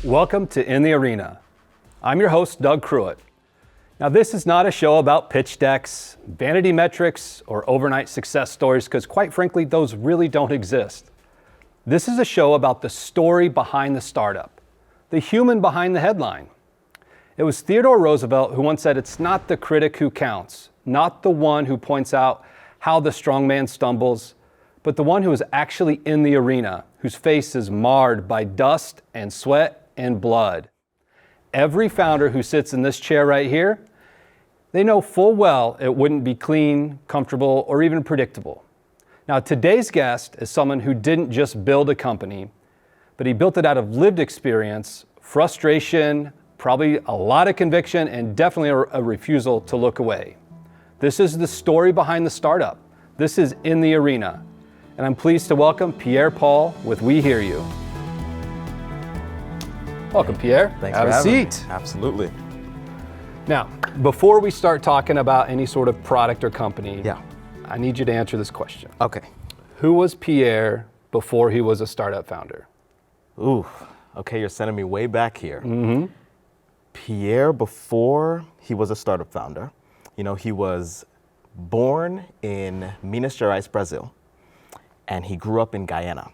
Welcome to In the Arena. I'm your host, Doug Cruitt. Now, this is not a show about pitch decks, vanity metrics, or overnight success stories, because quite frankly, those really don't exist. This is a show about the story behind the startup, the human behind the headline. It was Theodore Roosevelt who once said, "It's not the critic who counts, not the one who points out how the strong man stumbles, but the one who is actually in the arena, whose face is marred by dust and sweat and blood." Every founder who sits in this chair right here, they know full well it wouldn't be clean, comfortable, or even predictable. Now, today's guest is someone who didn't just build a company, but he built it out of lived experience, frustration, probably a lot of conviction, and definitely a refusal to look away. This is the story behind the startup. This is In the Arena. And I'm pleased to welcome Pierre Paul with We Hear You. Welcome, Pierre. Thanks Have for a having seat. me. Absolutely. Now, before we start talking about any sort of product or company, Yeah. I need you to answer this question. Okay. Who was Pierre before he was a startup founder? Ooh. Okay, you're sending me way back here. Mm-hmm. Pierre, before he was a startup founder, he was born in Minas Gerais, Brazil, and he grew up in Guyana,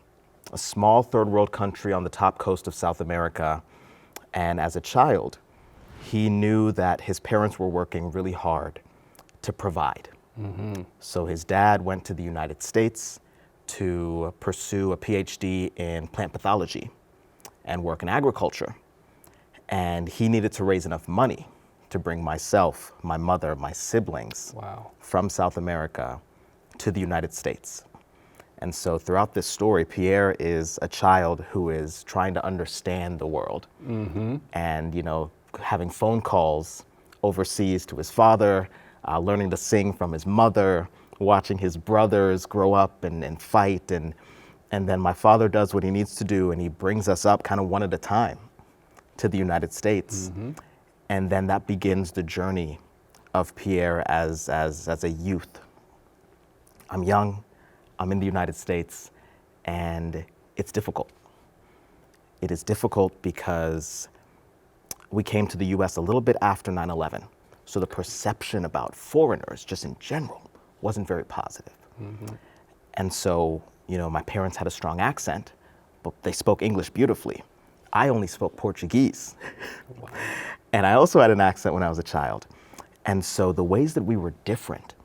a small third world country on the top coast of South America. And as a child, he knew that his parents were working really hard to provide. Mm-hmm. So his dad went to the United States to pursue a PhD in plant pathology and work in agriculture. And he needed to raise enough money to bring myself, my mother, my siblings from South America to the United States. And so throughout this story, Pierre is a child who is trying to understand the world. Mm-hmm. And, having phone calls overseas to his father, learning to sing from his mother, watching his brothers grow up and fight. And then my father does what he needs to do, and he brings us up kind of one at a time to the United States. Mm-hmm. And then that begins the journey of Pierre as a youth. I'm young, I'm in the United States, and it's difficult. It is difficult because we came to the US a little bit after 9/11. So the perception about foreigners, just in general, wasn't very positive. Mm-hmm. And so, my parents had a strong accent, but they spoke English beautifully. I only spoke Portuguese. Wow. And I also had an accent when I was a child. And so the ways that we were different,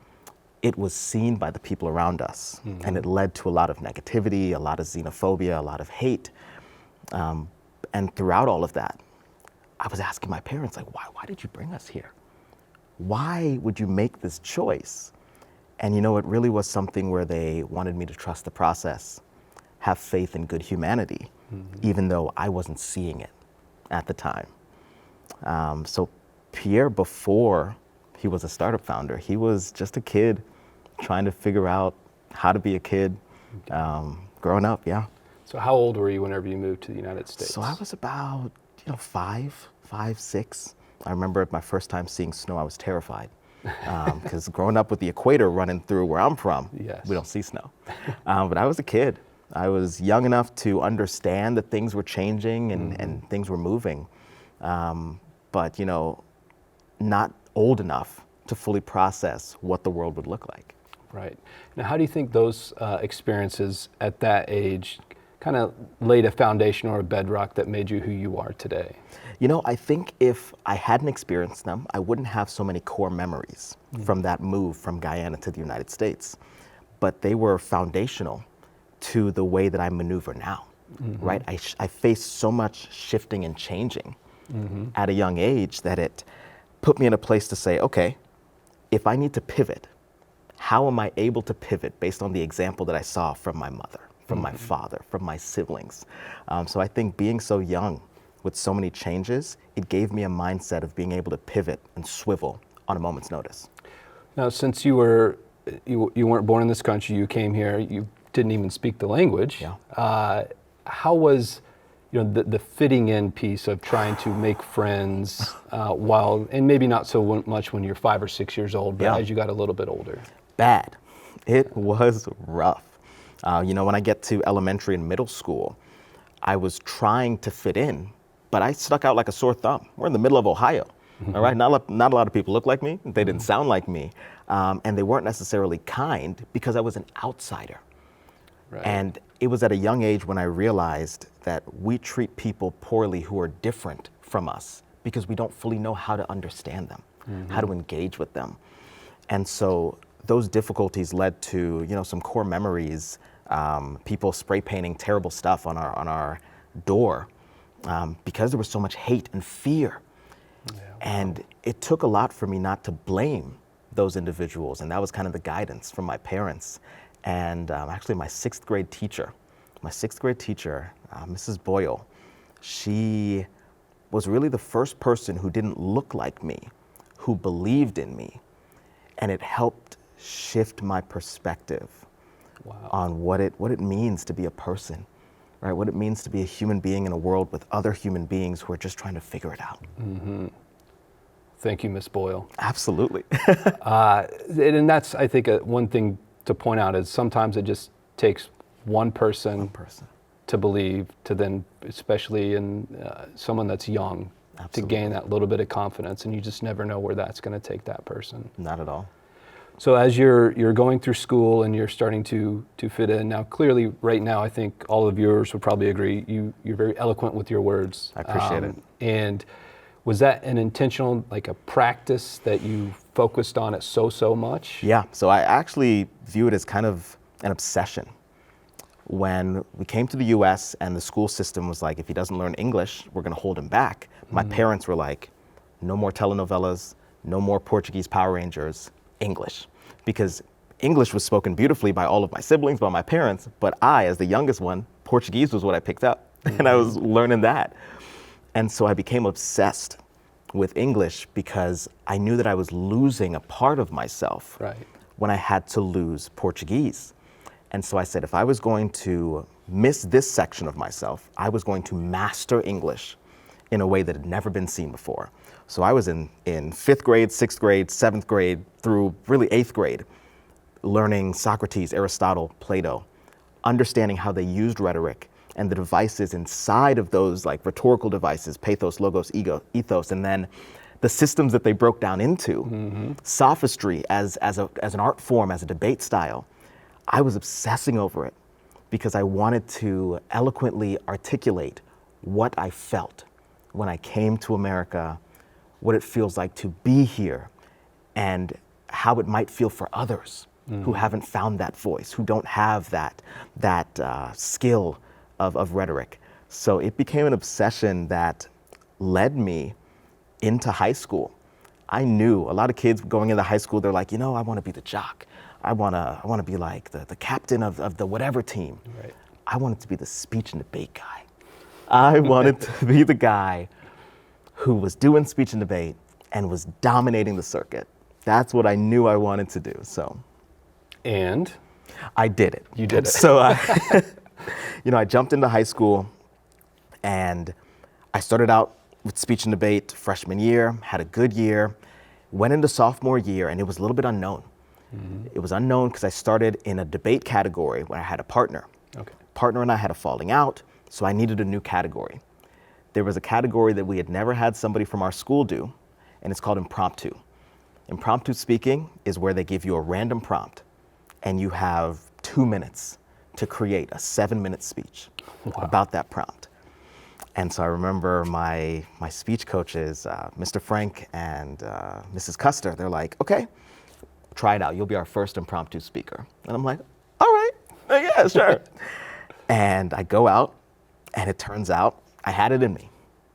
it was seen by the people around us. Mm-hmm. And it led to a lot of negativity, a lot of xenophobia, a lot of hate. And throughout all of that, I was asking my parents, why did you bring us here? Why would you make this choice? And it really was something where they wanted me to trust the process, have faith in good humanity, mm-hmm. even though I wasn't seeing it at the time. So Pierre, before he was a startup founder, he was just a kid trying to figure out how to be a kid, growing up, yeah. So how old were you whenever you moved to the United States? So I was about, 5, 6. I remember my first time seeing snow, I was terrified. Because growing up with the equator running through where I'm from, yes. We don't see snow. But I was a kid. I was young enough to understand that things were changing and things were moving. But, not old enough to fully process what the world would look like. Right. Now, how do you think those experiences at that age kind of laid a foundation or a bedrock that made you who you are today? I think if I hadn't experienced them, I wouldn't have so many core memories from that move from Guyana to the United States. But they were foundational to the way that I maneuver now, right? I faced so much shifting and changing at a young age that it put me in a place to say, okay, if I need to pivot, how am I able to pivot based on the example that I saw from my mother, from my father, from my siblings? So I think being so young with so many changes, it gave me a mindset of being able to pivot and swivel on a moment's notice. Now, since you weren't born in this country, you came here, you didn't even speak the language. Yeah. How was the fitting in piece of trying to make friends and maybe not so much when you're 5 or 6 years old, but as you got a little bit older? Bad. It was rough. When I get to elementary and middle school, I was trying to fit in, but I stuck out like a sore thumb. We're in the middle of Ohio, all right? Not a lot of people look like me. They didn't sound like me. And they weren't necessarily kind because I was an outsider. Right. And it was at a young age when I realized that we treat people poorly who are different from us because we don't fully know how to understand them, how to engage with them. And so those difficulties led to, some core memories, people spray painting terrible stuff on our door because there was so much hate and fear. Yeah. And it took a lot for me not to blame those individuals. And that was kind of the guidance from my parents. And actually my sixth grade teacher, Mrs. Boyle, she was really the first person who didn't look like me, who believed in me. And it helped shift my perspective on what it means to be a person, right? What it means to be a human being in a world with other human beings who are just trying to figure it out. Mm-hmm. Thank you, Miss Boyle. Absolutely. And that's, I think, one thing to point out is sometimes it just takes one person to believe, to then, especially in someone that's young, to gain that little bit of confidence, and you just never know where that's going to take that person. Not at all. So as you're going through school and you're starting to fit in, now clearly right now I think all the viewers would probably agree you're very eloquent with your words. I appreciate it. And was that an intentional, like a practice that you focused on it so much? Yeah, so I actually view it as kind of an obsession. When we came to the US and the school system was like, if he doesn't learn English, we're gonna hold him back. My parents were like, no more telenovelas, no more Portuguese Power Rangers, English. Because English was spoken beautifully by all of my siblings, by my parents, but I, as the youngest one, Portuguese was what I picked up. And I was learning that. And so I became obsessed with English because I knew that I was losing a part of myself when I had to lose Portuguese. And so I said, if I was going to miss this section of myself, I was going to master English in a way that had never been seen before. So I was in 5th grade, 6th grade, 7th grade, through really 8th grade, learning Socrates, Aristotle, Plato, understanding how they used rhetoric and the devices inside of those, like rhetorical devices, pathos, logos, ego, ethos, and then the systems that they broke down into, sophistry as an art form, as a debate style. I was obsessing over it because I wanted to eloquently articulate what I felt when I came to America, what it feels like to be here, and how it might feel for others who haven't found that voice, who don't have that skill of rhetoric. So it became an obsession that led me into high school. I knew a lot of kids going into high school, they're like, I want to be the jock. I want to be like the captain of the whatever team. Right. I wanted to be the speech and debate guy. I wanted to be the guy who was doing speech and debate and was dominating the circuit. That's what I knew I wanted to do. So, and I did it. You did it. So I jumped into high school and I started out with speech and debate freshman year, had a good year, went into sophomore year, and it was a little bit unknown. It was unknown because I started in a debate category where I had a partner. Partner and I had a falling out, so I needed a new category. There was a category that we had never had somebody from our school do, and it's called impromptu. Impromptu speaking is where they give you a random prompt, and you have 2 minutes to create a 7-minute speech about that prompt. And so I remember my speech coaches, Mr. Frank and Mrs. Custer, they're like, okay, try it out. You'll be our first impromptu speaker. And I'm like, all right, yeah, sure. And I go out, and it turns out I had it in me.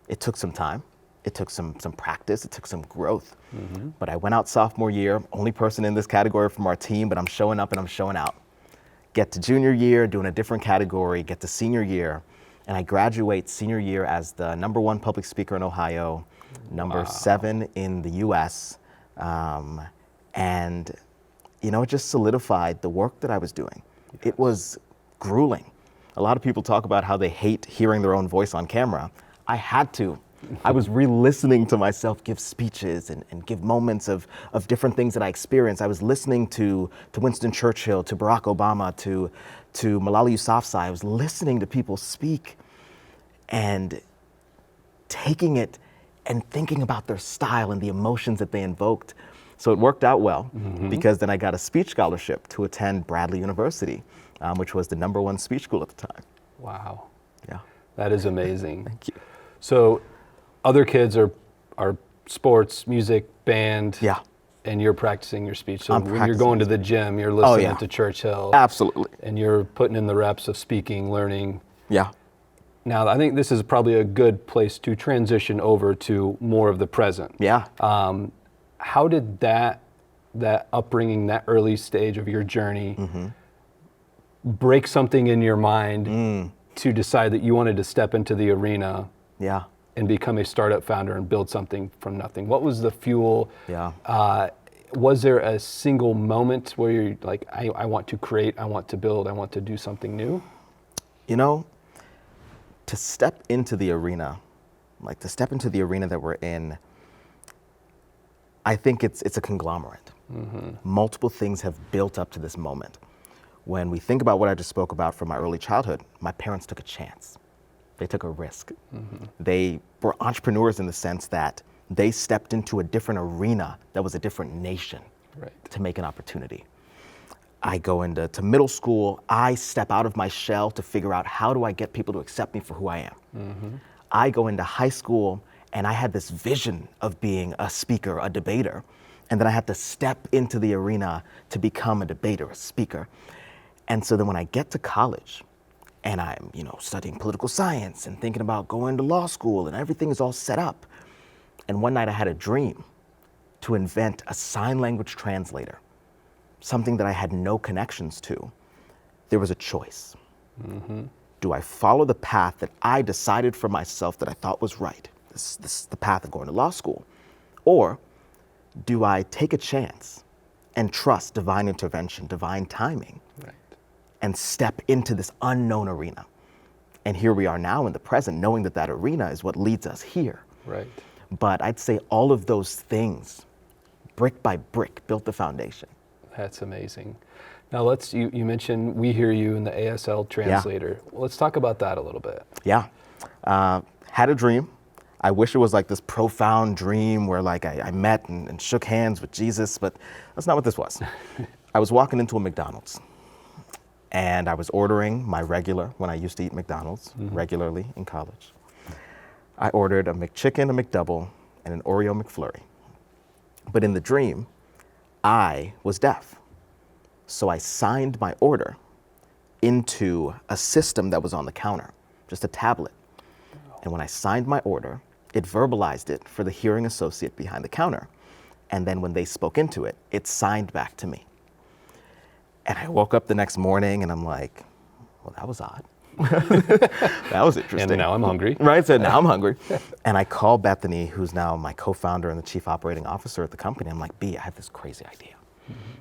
It took some time. It took some practice. It took some growth. But I went out sophomore year, only person in this category from our team, but I'm showing up and I'm showing out. Get to junior year, doing a different category, get to senior year, and I graduate senior year as the #1 public speaker in Ohio, number 7 in the US. And, it just solidified the work that I was doing. It was grueling. A lot of people talk about how they hate hearing their own voice on camera. I had to. I was re-listening to myself give speeches and give moments of different things that I experienced. I was listening to Winston Churchill, to Barack Obama, to Malala Yousafzai. I was listening to people speak. And taking it and thinking about their style and the emotions that they invoked. So it worked out well because then I got a speech scholarship to attend Bradley University, which was the #1 speech school at the time. Wow. Yeah. That is amazing. Thank you. So other kids are sports, music, band. Yeah. And you're practicing your speech. So I'm when you're going to the gym, you're listening to Churchill. Absolutely. And you're putting in the reps of speaking, learning. Yeah. Now, I think this is probably a good place to transition over to more of the present. Yeah. How did that upbringing, that early stage of your journey, break something in your mind to decide that you wanted to step into the arena Yeah. and become a startup founder and build something from nothing? What was the fuel? Yeah. Was there a single moment where you're like, I want to create, I want to build, I want to do something new? You know, to step into the arena, that we're in, I think it's a conglomerate. Multiple things have built up to this moment. When we think about what I just spoke about from my early childhood, my parents took a chance. They took a risk. They were entrepreneurs in the sense that they stepped into a different arena that was a different nation to make an opportunity. I go into middle school, I step out of my shell to figure out how do I get people to accept me for who I am. I go into high school and I had this vision of being a speaker, a debater, and then I had to step into the arena to become a debater, a speaker. And so then when I get to college, and I'm, studying political science and thinking about going to law school and everything is all set up. And one night I had a dream to invent a sign language translator, something that I had no connections to. There was a choice. Do I follow the path that I decided for myself that I thought was right? This is the path of going to law school. Or do I take a chance and trust divine intervention, divine timing? And step into this unknown arena. And here we are now in the present, knowing that arena is what leads us here. But I'd say all of those things, brick by brick, built the foundation. That's amazing. Now you mentioned We Hear You in the ASL translator. Let's talk about that a little bit. Yeah. Had a dream. I wish it was like this profound dream where like I met and shook hands with Jesus, but that's not what this was. I was walking into a McDonald's. And I was ordering my regular, when I used to eat McDonald's regularly in college. I ordered a McChicken, a McDouble, and an Oreo McFlurry. But in the dream, I was deaf. So I signed my order into a system that was on the counter, just a tablet. And when I signed my order, it verbalized it for the hearing associate behind the counter. And then when they spoke into it, it signed back to me. And I woke up the next morning and I'm like, well, that was odd. That was interesting. And now I'm hungry. Right, so now I'm hungry. And I call Bethany, who's now my co-founder and the chief operating officer at the company. I'm like, B, I have this crazy idea.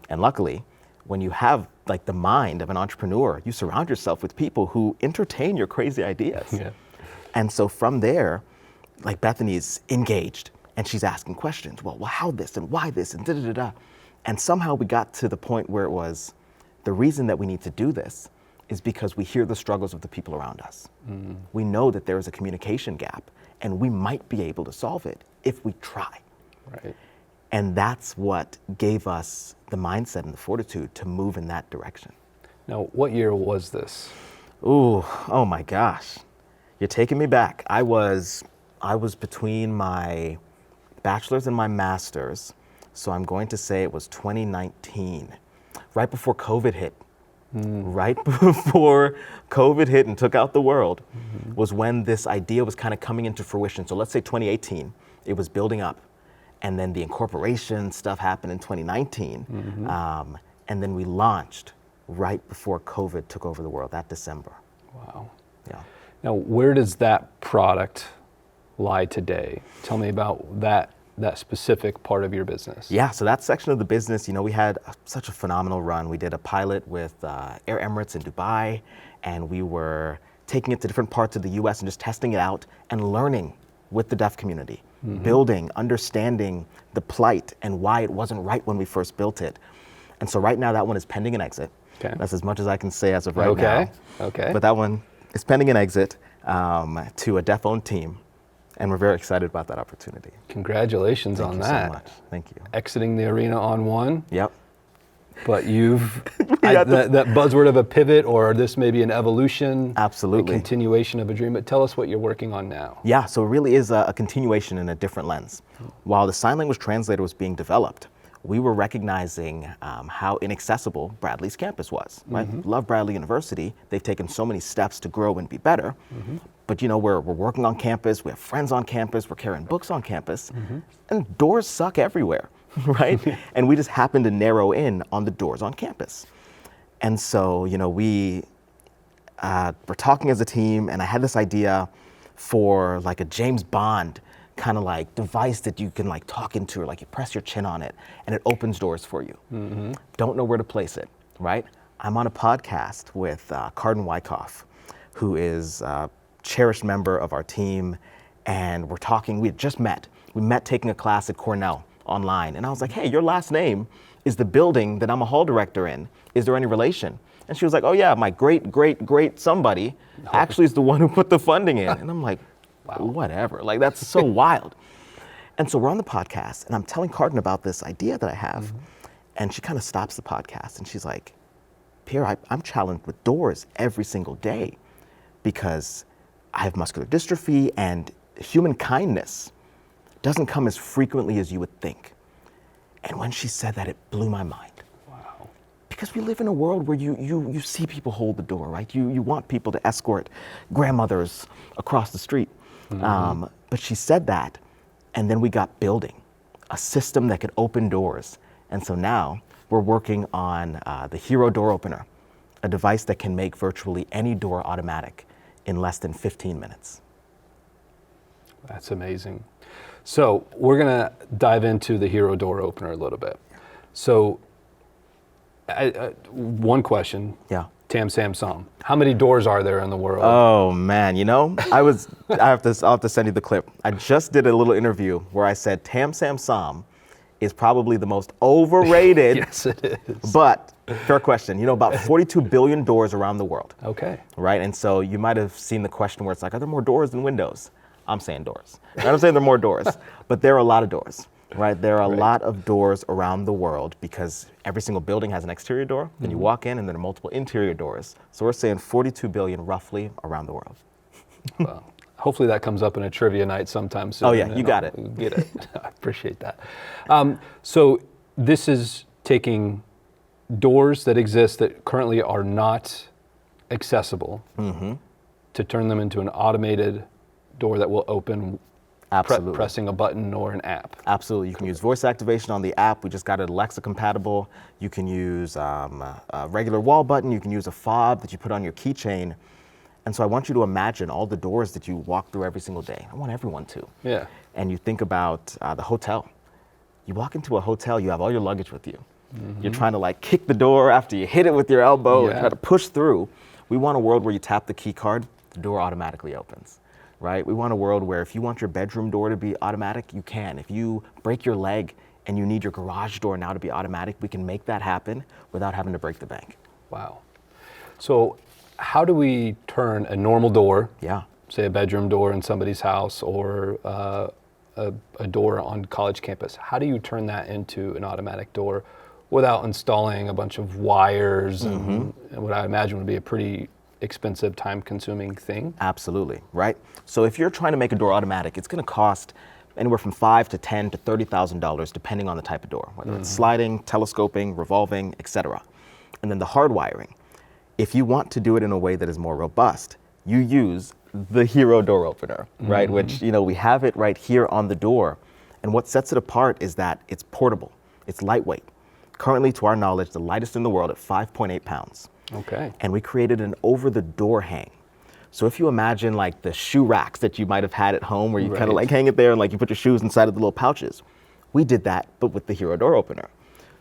And luckily, when you have like the mind of an entrepreneur, you surround yourself with people who entertain your crazy ideas. And so from there, like Bethany's engaged and she's asking questions. Well, how this and why this and da-da-da-da. And somehow we got to the point where it was, the reason that we need to do this is because we hear the struggles of the people around us. We know that there is a communication gap and we might be able to solve it if we try. And that's what gave us the mindset and the fortitude to move in that direction. Now, what year was this? Oh my gosh. You're taking me back. I was between my bachelor's and my master's. So I'm going to say it was 2019. Right before COVID hit, right before COVID hit and took out the world, was when this idea was kind of coming into fruition. So let's say 2018, it was building up. And then the incorporation stuff happened in 2019. And then we launched right before COVID took over the world, that December. Wow. Yeah. Now, where does that product lie today? Tell me about that specific part of your business. Yeah, so that section of the business, we had such a phenomenal run. We did a pilot with Air Emirates in Dubai, and we were taking it to different parts of the US and just testing it out and learning with the deaf community, building, understanding the plight and why it wasn't right when we first built it. And so right now that one is pending an exit. That's as much as I can say as of right now. But that one is pending an exit to a deaf-owned team. And we're very excited about that opportunity. Congratulations on Thank you that. so much. Thank you. Exiting the arena on one, Yep. but you've got that buzzword of a pivot, or this may be an evolution, Absolutely. a continuation of a dream. But tell us what you're working on now. Yeah, so it really is a continuation in a different lens. While the sign language translator was being developed, we were recognizing how inaccessible Bradley's campus was. Right? Love Bradley University. They've taken so many steps to grow and be better. But we're working on campus. We have friends on campus. We're carrying books on campus, and doors suck everywhere, right? And we just happen to narrow in on the doors on campus. And so we were talking as a team, and I had this idea for like a James Bond kind of like device that you can like talk into, or like you press your chin on it and it opens doors for you. Don't know where to place it, right? I'm on a podcast with Cardin Wyckoff, who is a cherished member of our team, and we're talking. We had just met. We met taking a class at Cornell online, and I was like, hey, your last name is the building that I'm a hall director in. Is there any relation? And she was like, oh yeah, my great somebody actually is the one who put the funding in. And I'm like, wow, whatever, like that's so wild. And so we're on the podcast, and I'm telling Cardin about this idea that I have, and she kind of stops the podcast, and she's like, Pierre, I'm challenged with doors every single day because I have muscular dystrophy, and human kindness doesn't come as frequently as you would think. And when she said that, it blew my mind. Wow. Because we live in a world where you see people hold the door, right? You want people to escort grandmothers across the street. But she said that, and then we got building a system that could open doors. And so now we're working on the Hero Door Opener, a device that can make virtually any door automatic in less than 15 minutes. That's amazing. So we're gonna dive into the Hero Door Opener a little bit. So one question. Yeah. Tam Sam Sam. How many doors are there in the world? Oh man, I'll have to send you the clip. I just did a little interview where I said Tam Sam Sam is probably the most overrated. Yes, it is. But fair question. About 42 billion doors around the world. Okay. Right, and so you might have seen the question where it's like, are there more doors than windows? I'm saying doors. I'm saying there are more doors, but there are a lot of doors. Right, there are a lot of doors around the world because every single building has an exterior door. Then you walk in, and there are multiple interior doors. So we're saying 42 billion roughly around the world. Well, hopefully that comes up in a trivia night sometime soon. Oh yeah, you got it. Get it. I appreciate that. So this is taking doors that exist that currently are not accessible to turn them into an automated door that will open. Absolutely. Pressing a button or an app. Absolutely. You can use voice activation on the app. We just got it Alexa compatible. You can use a regular wall button. You can use a fob that you put on your keychain. And so I want you to imagine all the doors that you walk through every single day. I want everyone to. Yeah. And you think about the hotel. You walk into a hotel, you have all your luggage with you. You're trying to like kick the door after you hit it with your elbow and try to push through. We want a world where you tap the key card, the door automatically opens. Right? We want a world where if you want your bedroom door to be automatic, you can. If you break your leg and you need your garage door now to be automatic, we can make that happen without having to break the bank. Wow. So how do we turn a normal door, say a bedroom door in somebody's house or a door on college campus, how do you turn that into an automatic door without installing a bunch of wires and what I imagine would be a pretty expensive, time-consuming thing? Absolutely, right? So if you're trying to make a door automatic, it's going to cost anywhere from $5,000 to $10,000 to $30,000 depending on the type of door, whether it's sliding, telescoping, revolving, etc. And then the hardwiring. If you want to do it in a way that is more robust, you use the Hero Door Opener, right? Which, we have it right here on the door. And what sets it apart is that it's portable, it's lightweight. Currently, to our knowledge, the lightest in the world at 5.8 pounds. Okay. And we created an over-the-door hang. So if you imagine like the shoe racks that you might have had at home where you kind of like hang it there and like you put your shoes inside of the little pouches, we did that, but with the Hero Door Opener.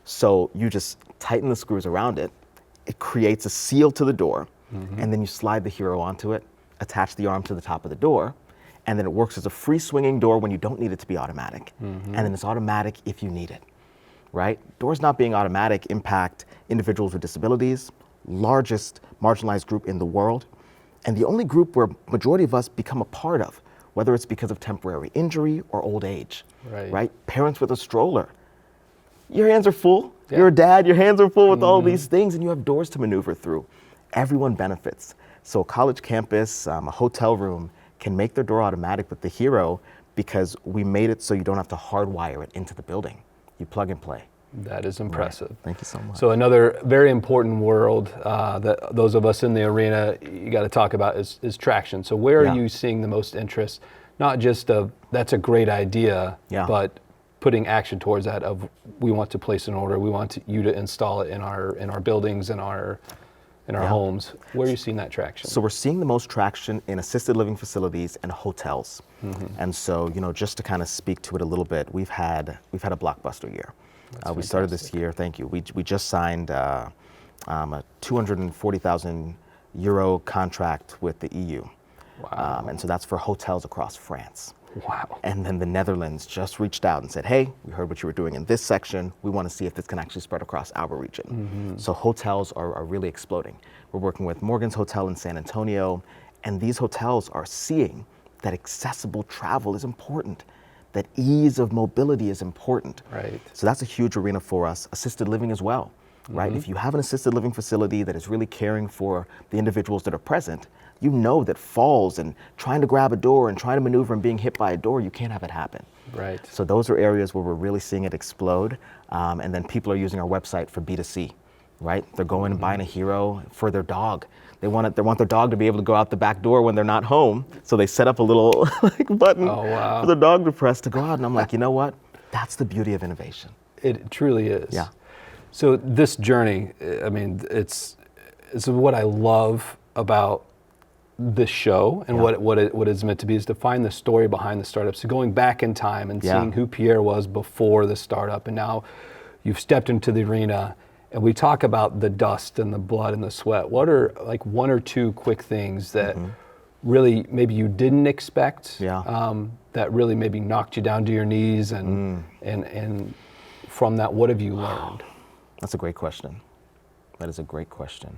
So you just tighten the screws around it, it creates a seal to the door, and then you slide the Hero onto it, attach the arm to the top of the door, and then it works as a free swinging door when you don't need it to be automatic. And then it's automatic if you need it, right? Doors not being automatic impact individuals with disabilities, largest marginalized group in the world, and the only group where majority of us become a part of. whether it's because of temporary injury or old age, Right. Parents with a stroller. Your hands are full. Yeah. You're a dad, your hands are full with all these things, and you have doors to maneuver through. Everyone benefits. So a college campus, a hotel room can make their door automatic with the Hero because we made it so you don't have to hardwire it into the building. You plug and play. That is impressive. Right. Thank you so much. So another very important world that those of us in the arena, you got to talk about is traction. So where Yeah. are you seeing the most interest? Not just of, that's a great idea, Yeah. but putting action towards that of, we want to place an order, we want you to install it in our buildings, in our Yeah. homes. Where are you seeing that traction? So we're seeing the most traction in assisted living facilities and hotels. And so, just to kind of speak to it a little bit, we've had a blockbuster year. We started this year, thank you. We just signed a 240,000 euro contract with the EU. Wow. And so that's for hotels across France. Wow. And then the Netherlands just reached out and said, hey, we heard what you were doing in this section. We want to see if this can actually spread across our region. So hotels are really exploding. We're working with Morgan's Hotel in San Antonio, and these hotels are seeing that accessible travel is important, that ease of mobility is important. Right. So that's a huge arena for us. Assisted living as well, right? If you have an assisted living facility that is really caring for the individuals that are present, you know that falls and trying to grab a door and trying to maneuver and being hit by a door, you can't have it happen. Right. So those are areas where we're really seeing it explode. And then people are using our website for B2C, right? They're going and buying a Hero for their dog. They want their dog to be able to go out the back door when they're not home. So they set up a little button for the dog to press to go out. And I'm like, you know what? That's the beauty of innovation. It truly is. Yeah. So this journey, I mean, it's what I love about this show and what it's meant to be, is to find the story behind the startup. So going back in time and seeing who Pierre was before the startup, and now you've stepped into the arena, and we talk about the dust and the blood and the sweat. What are like one or two quick things that really maybe you didn't expect, that really maybe knocked you down to your knees, and from that, what have you learned? That's a great question. That is a great question.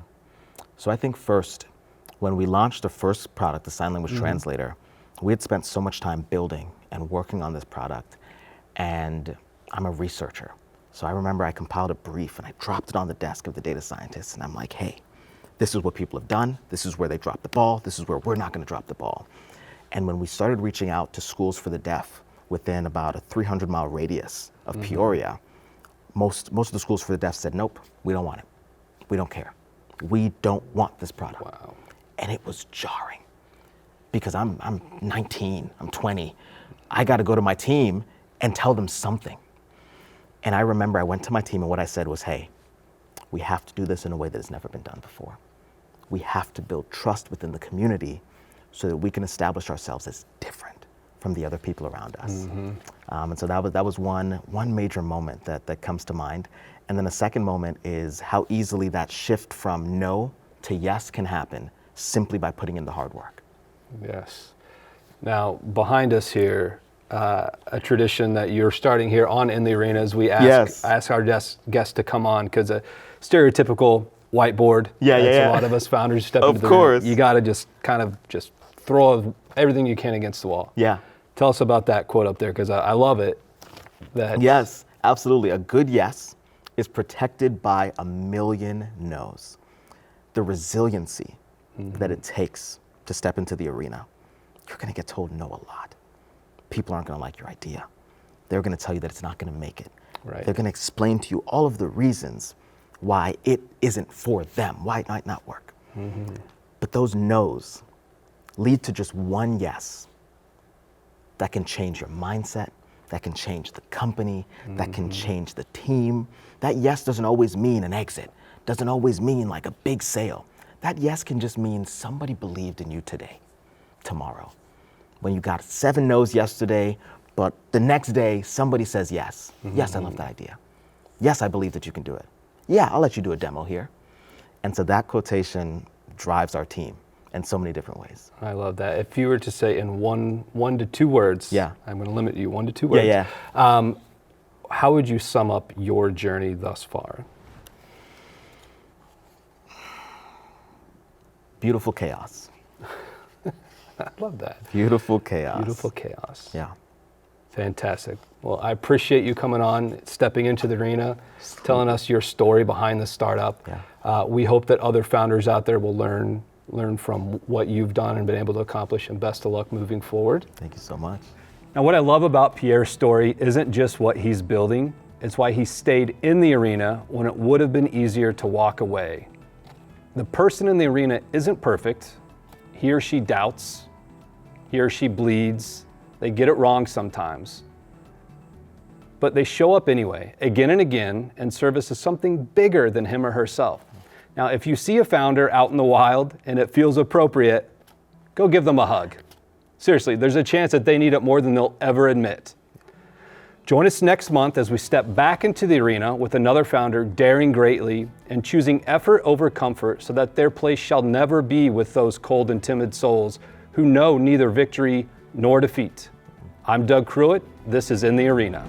So I think first, when we launched the first product, the sign language translator, we had spent so much time building and working on this product, and I'm a researcher. So I remember I compiled a brief and I dropped it on the desk of the data scientists, and I'm like, hey, this is what people have done, this is where they dropped the ball, this is where we're not gonna drop the ball. And when we started reaching out to schools for the deaf within about a 300-mile radius of Peoria, most of the schools for the deaf said, nope, we don't want it. We don't care. We don't want this product. Wow. And it was jarring because I'm 19, I'm 20. I got to go to my team and tell them something. And I remember I went to my team and what I said was, hey, we have to do this in a way that has never been done before. We have to build trust within the community so that we can establish ourselves as different from the other people around us. And so that was one major moment that comes to mind. And then a second moment is how easily that shift from no to yes can happen simply by putting in the hard work. Yes. Now, behind us here, a tradition that you're starting here on In the Arena is we ask our guests to come on, because a stereotypical whiteboard, a lot of us founders step into the room. You got to just kind of just throw everything you can against the wall. Yeah. Tell us about that quote up there, because I love it. Yes, absolutely. A good yes is protected by a million no's. The resiliency that it takes to step into the arena, you're going to get told no a lot. People aren't going to like your idea. They're going to tell you that it's not going to make it. Right. They're going to explain to you all of the reasons why it isn't for them, why it might not work. But those no's lead to just one yes that can change your mindset, that can change the company, that can change the team. That yes doesn't always mean an exit, doesn't always mean like a big sale. That yes can just mean somebody believed in you today, tomorrow. When you got 7 no's yesterday, but the next day somebody says yes. Yes, I love that idea. Yes, I believe that you can do it. Yeah, I'll let you do a demo here. And so that quotation drives our team in so many different ways. I love that. If you were to say in one to two words, I'm going to limit you 1 to 2 words. How would you sum up your journey thus far? Beautiful chaos. I love that. Beautiful chaos. Beautiful chaos. Yeah. Fantastic. Well, I appreciate you coming on, stepping into the arena, telling us your story behind the startup. Yeah. We hope that other founders out there will learn from what you've done and been able to accomplish, and best of luck moving forward. Thank you so much. Now, what I love about Pierre's story isn't just what he's building, it's why he stayed in the arena when it would have been easier to walk away. The person in the arena isn't perfect. He or she doubts. He or she bleeds. They get it wrong sometimes. But they show up anyway, again and again, and service as something bigger than him or herself. Now, if you see a founder out in the wild and it feels appropriate, go give them a hug. Seriously, there's a chance that they need it more than they'll ever admit. Join us next month as we step back into the arena with another founder daring greatly and choosing effort over comfort so that their place shall never be with those cold and timid souls who know neither victory nor defeat. I'm Doug Cruitt. This is In the Arena.